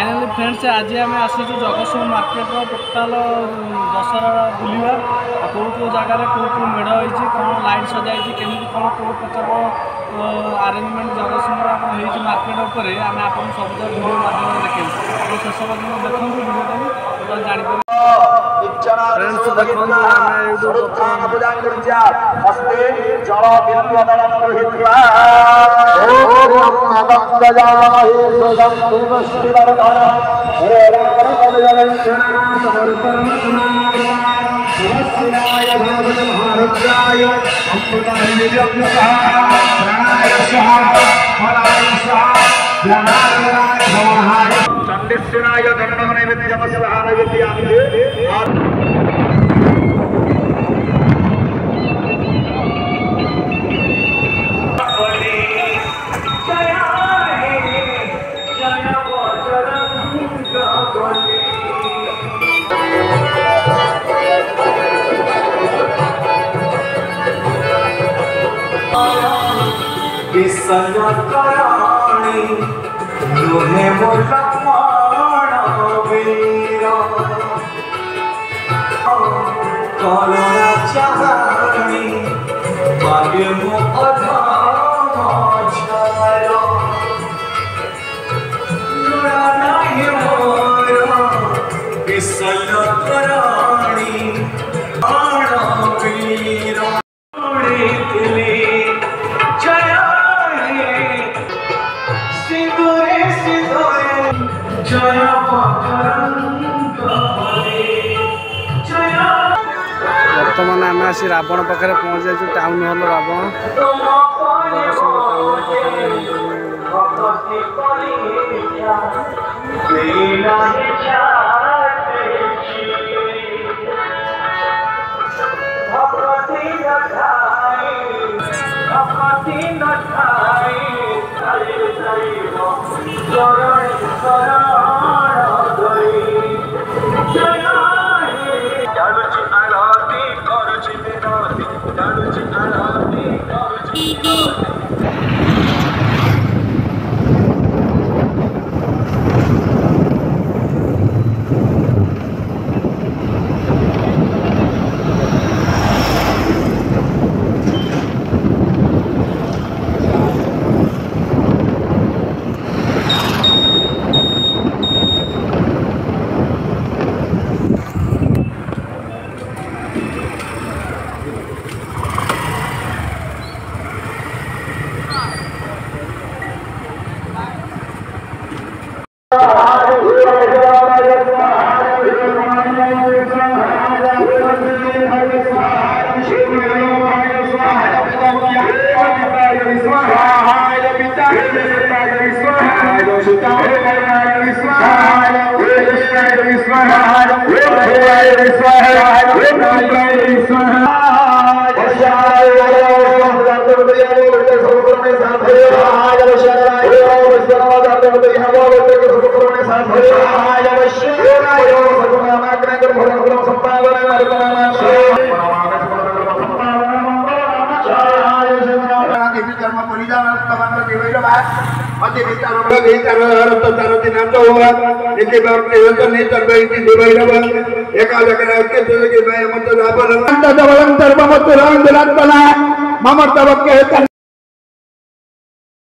finally friends आज आम आसू Jagat Singh market total Dussehra बुलवा कौ कौ जगार कौ कौ मेढ़ होती कौन लाइट सजाई केमी कौन कौ प्रकार आरेंजमेंट जगतसिंह मार्केट उपर आम आप सब भिडियो माध्यम देखो शेष पर्यटन देखो भिडियो जापर फ्रेंड्स देखो चंडेश्वराय विसर्जनी लोहे करुणा चाहनी भाग्य बर्तमान आम आसी रावण पाखे पहुँच जाइए टाउन हॉल रावण